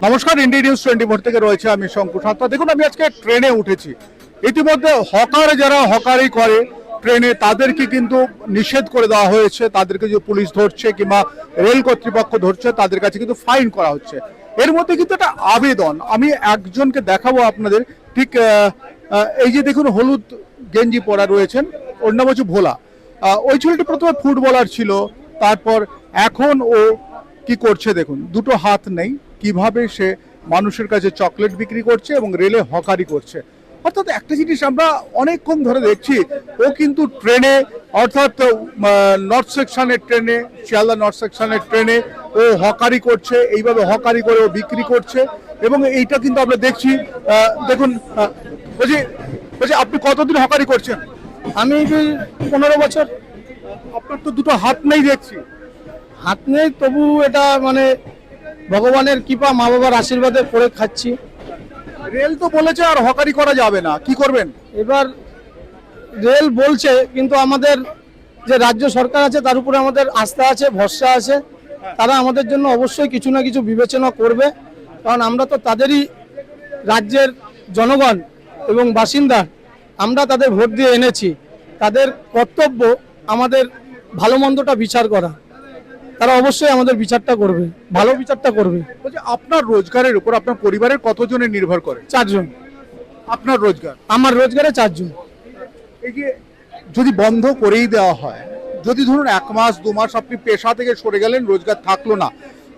নমস্কার, India news 24 থেকে রয়েছে আমি শঙ্কুর সাঁতরা। দেখুন, আমি আজকে ট্রেনে উঠেছি। ইতিমধ্যে হকার যারা হকারি করে ট্রেনে, তাদেরকে কিন্তু নিষেধ করে দেওয়া হয়েছে। তাদেরকে যে পুলিশ ধরছে কিংবা রেল কর্তৃপক্ষ ধরছে, তাদের কাছে কিন্তু ফাইন করা হচ্ছে। এর মধ্যে কিন্তু একটা আবেদন আমি একজনকে দেখাবো আপনাদের। ঠিক এই যে দেখুন, হলুদ গেঞ্জি পরা রয়েছেন, ওর নাম হচ্ছে ভোলা। ওই ছেলেটি প্রথমে ফুটবলার ছিল, তারপর এখন ও কি করছে দেখুন, দুটো হাত নেই, কিভাবে সে মানুষের কাছে চকলেট বিক্রি করছে এবং রেলে হকারি করছে। অর্থাৎ একটা জিনিস আমরা অনেকক্ষণ ধরে দেখছি, ও কিন্তু ট্রেনে, অর্থাৎ নর্থ সেকশনের ট্রেনে, শিয়ালদা নর্থ সেকশনের ট্রেনে ও হকারি করছে। এইভাবে হকারি করে ও বিক্রি করছে এবং এইটা কিন্তু আমরা দেখছি। দেখুন, বলছি বলছি আপনি কতদিন হকারি করছেন? আমি 15 বছর। আপনার তো দুটো হাত নেই দেখছি। হাত নেই, তবু এটা মানে ভগবানের কৃপা, মা বাবার আশীর্বাদে করে খাচ্ছি। রেল তো বলেছে আর হকারি করা যাবে না, কি করবেন? এবার রেল বলছে, কিন্তু আমাদের যে রাজ্য সরকার আছে তার উপরে আমাদের আস্থা আছে, ভরসা আছে। তারা আমাদের জন্য অবশ্যই কিছু না কিছু বিবেচনা করবে, কারণ আমরা তো তাদেরই রাজ্যের জনগণ এবং বাসিন্দা। আমরা তাদের ভোট দিয়ে এনেছি, তাদের কর্তব্য আমাদের ভালো মন্দটা বিচার করা। তারা অবশ্যই আমাদের বিচারটা করবে, ভালো বিচারটা করবে। বলছি, আপনার রোজগারের উপর আপনার পরিবারের কতজনের নির্ভর করে? 4 জন। আপনার রোজগার? আমার রোজগারে 4 জন। এই যে যদি বন্ধ করেই দেওয়া হয়, যদি ধরুন 1 মাস 2 মাস আপনি পেশা থেকে সরে গেলেন, রোজগার থাকলো না,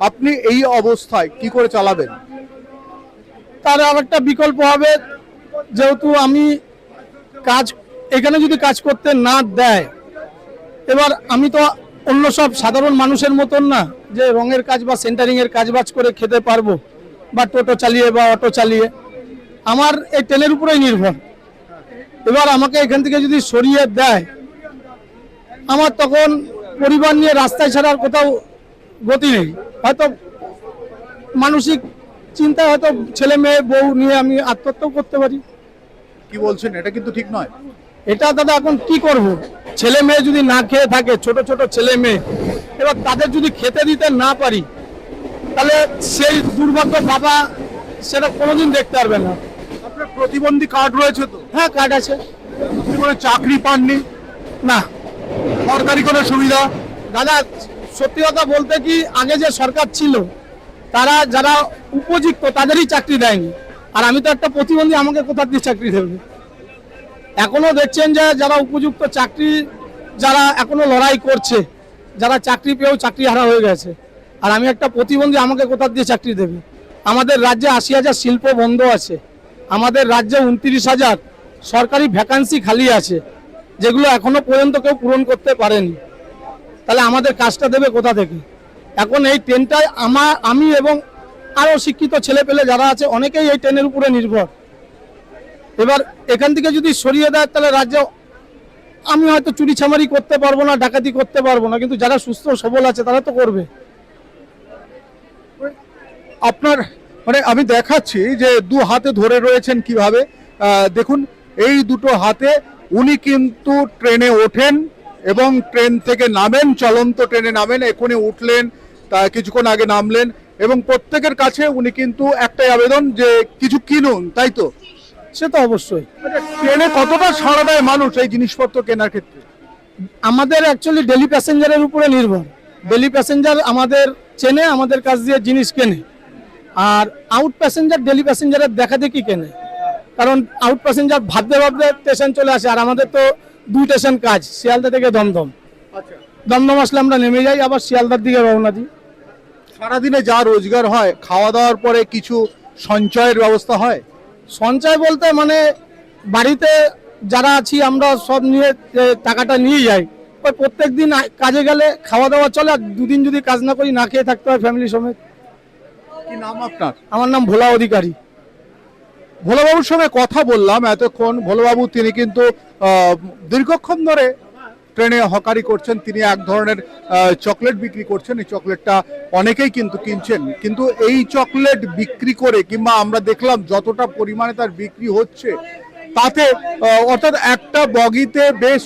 আপনি এই অবস্থায় কি করে চালাবেন? তার আর একটা বিকল্প হবে, যেহেতু আমি কাজ এখানে যদি কাজ করতে না দেয়, এবার আমি তো অন্য সব সাধারণ মানুষের মতন না যে রঙের কাজ বা সেন্টারিং এর কাজ বাজ করে খেতে পারবো, বা টোটো চালিয়ে বা অটো চালিয়ে। আমার এই ট্রেনের উপরেই নির্ভর। এবার আমাকে এখান থেকে যদি সরিয়ে দেয়, আমার তখন পরিবার নিয়ে রাস্তায় ছাড়ার কোথাও গতি নেই। হয়তো মানসিক চিন্তায় হয়তো ছেলে মেয়ে বউ নিয়ে আমি আত্মহত্যাও করতে পারি। কি বলছেন? এটা কিন্তু ঠিক নয়। এটা দাদা এখন কি করব? ছেলে মেয়ে যদি না খেয়ে থাকে, ছোট ছোট ছেলে মেয়ে, এবার তাদের যদি খেতে দিতে না পারি, তাহলে সেই দুর্ভাগ্য বাবা সেটা কোনোদিন দেখতে পারবে না। আপনার প্রতিবন্ধী কার্ড রয়েছে তো? হ্যাঁ, কার্ড আছে। আপনি কোনো চাকরি পাননি? না সরকারি কোনো সুবিধা? দাদা, সত্যি কথা বলতে কি, আগে যে সরকার ছিল তারা যারা উপযুক্ত তাদেরই চাকরি দেয়নি। আর আমি তো একটা প্রতিবন্ধী, আমাকে কোথা দিয়ে চাকরি দেবে? এখনো দেখছেন যে যারা উপযুক্ত চাকরি, যারা এখনো লড়াই করছে, যারা চাকরি পেয়েও চাকরি হারা হয়ে গেছে। আর আমি একটা প্রতিবন্ধী, আমাকে কোথা দিয়ে চাকরি দেবে? আমাদের রাজ্যে 80,000 শিল্প বন্ধ আছে। আমাদের রাজ্যে 29,000 সরকারি ভ্যাকান্সি খালি আছে, যেগুলো এখনো পর্যন্ত কেউ পূরণ করতে পারেনি। তাহলে আমাদের কাজটা দেবে কোথা থেকে? এখন এই ট্রেনটায় আমি এবং আরও শিক্ষিত ছেলে পেলে যারা আছে, অনেকেই এই ট্রেনের উপরে নির্ভর। এবার এখান থেকে যদি সরিয়ে দেয়, তাহলে রাজ্যে আমি হয়তো চুরি ছামারি করতে পারবো না, ডাকাতি করতে পারবো না, কিন্তু যারা সুস্থ সবল আছে তারা তো করবে। আপনার মানে আমি দেখাচ্ছি যে দু হাতে ধরে রয়েছেন কিভাবে। দেখুন, এই দুটো হাতে উনি কিন্তু ট্রেনে ওঠেন এবং ট্রেন থেকে নামেন, চলন্ত ট্রেনে নামেন। এখনই উঠলেন, তা কিছুক্ষণ আগে নামলেন, এবং প্রত্যেকের কাছে উনি কিন্তু একটাই আবেদন যে কিছু কিনুন, তাই তো? সে তো অবশ্যই। ট্রেনে কতটা ছাড়া দেয় মানুষ এই জিনিসপত্র কেনার ক্ষেত্রে? আমাদের অ্যাকচুয়ালি ডেলি প্যাসেঞ্জারের উপরে নির্ভর। ডেলি প্যাসেঞ্জার আমাদের চেনে, আমাদের কাছ দিয়ে জিনিস কেনে। আর আউট প্যাসেঞ্জার ডেলি প্যাসেঞ্জারের দেখা দেখি কেনে, কারণ আউট প্যাসেঞ্জার ভাবতে ভাবতে স্টেশন চলে আসে। আর আমাদের তো 2 স্টেশন কাজ, শিয়ালদা থেকে দমদম। আচ্ছা, দমদম আসলে আমরা নেমে যাই, আবার শিয়ালদার দিকে রওনা দিই। সারাদিনে যা রোজগার হয়, খাওয়া দাওয়ার পরে কিছু সঞ্চয়ের ব্যবস্থা হয়? সঞ্চয় বলতে মানে বাড়িতে যারা আছি আমরা সব নিয়ে টাকাটা নিয়ে যাই। ওই প্রত্যেক দিন কাজে গেলে খাওয়া দাওয়া চলে, আর 2 দিন যদি কাজ না করি না খেয়ে থাকতে হয় ফ্যামিলি সমেত। কি নাম আপনার? আমার নাম ভোলা অধিকারী। ভোলাবাবুর সঙ্গে কথা বললাম এতক্ষণ। ভোলাবাবু তিনি কিন্তু দীর্ঘক্ষণ ধরে ট্রেনে হকারি করছেন। তিনি এক ধরনের চকলেট বিক্রি করছেন। এই চকলেটটা অনেকেই কিন্তু কিনছেন, কিন্তু এই চকলেট বিক্রি করে কিংবা আমরা দেখলাম যতটা পরিমাণে তার বিক্রি হচ্ছে, তাতে অর্থাৎ একটা বগিতে বেশ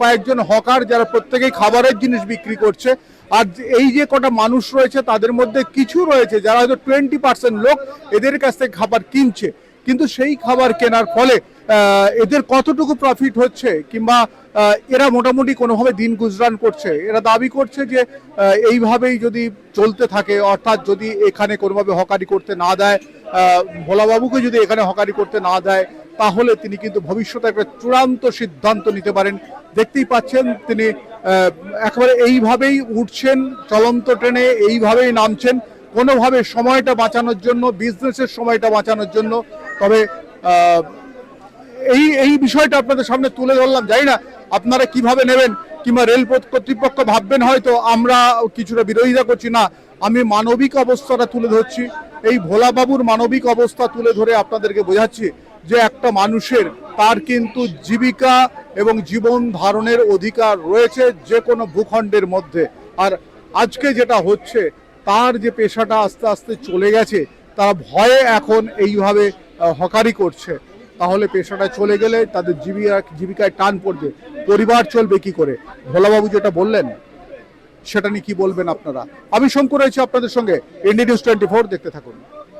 কয়েকজন হকার, যারা প্রত্যেকেই খাবারের জিনিস বিক্রি করছে, আর এই যে কটা মানুষ রয়েছে তাদের মধ্যে কিছু রয়েছে যারা হয়তো 20% লোক এদের কাছ থেকে খাবার কিনছে, কিন্তু সেই খাবার কেনার ফলে এদের কতটুকু প্রফিট হচ্ছে কিংবা এরা মোটামুটি কোনোভাবে দিন গুজরান করছে। এরা দাবি করছে যে এইভাবেই যদি চলতে থাকে, অর্থাৎ যদি এখানে কোনোভাবে হকারি করতে না দেয়, ভোলাবাবুকে যদি এখানে হকারি করতে না দেয়, তাহলে তিনি কিন্তু ভবিষ্যতে একটা চূড়ান্ত সিদ্ধান্ত নিতে পারেন। দেখতেই পাচ্ছেন তিনি একেবারে এইভাবেই উঠছেন চলন্ত ট্রেনে, এইভাবেই নামছেন কোনোভাবে সময়টা বাঁচানোর জন্য, বিজনেসের সময়টা বাঁচানোর জন্য। তবে এই বিষয়টা আপনাদের সামনে তুলে ধরলাম, জানি না আপনারা কিভাবে নেবেন কিংবা রেলপথ কর্তৃপক্ষ ভাববেন হয়তো আমরা কিছুটা বিরোধিতা করছি। না, আমি মানবিক অবস্থাটা তুলে ধরছি, এই ভোলাবাবুর মানবিক অবস্থা তুলে ধরে আপনাদেরকে বোঝাচ্ছি যে একটা মানুষের তার কিন্তু জীবিকা এবং জীবন ধারণের অধিকার রয়েছে যে কোনো ভূখণ্ডের মধ্যে। আর আজকে যেটা হচ্ছে, তার যে পেশাটা আস্তে আস্তে চলে গেছে, তারা ভয়ে এখন এইভাবে হকারি করছে। তাহলে পেশাটা চলে গেলে তাদের জীবিকায় টান পড়বে, পরিবার চলবে কি করে? ভোলাবাবু যেটা বললেন সেটা নিয়ে কি বলবেন আপনারা? আমি শঙ্কর রয়েছি আপনাদের সঙ্গে, ইন্ডিয়া নিউজ 24, দেখতে থাকুন।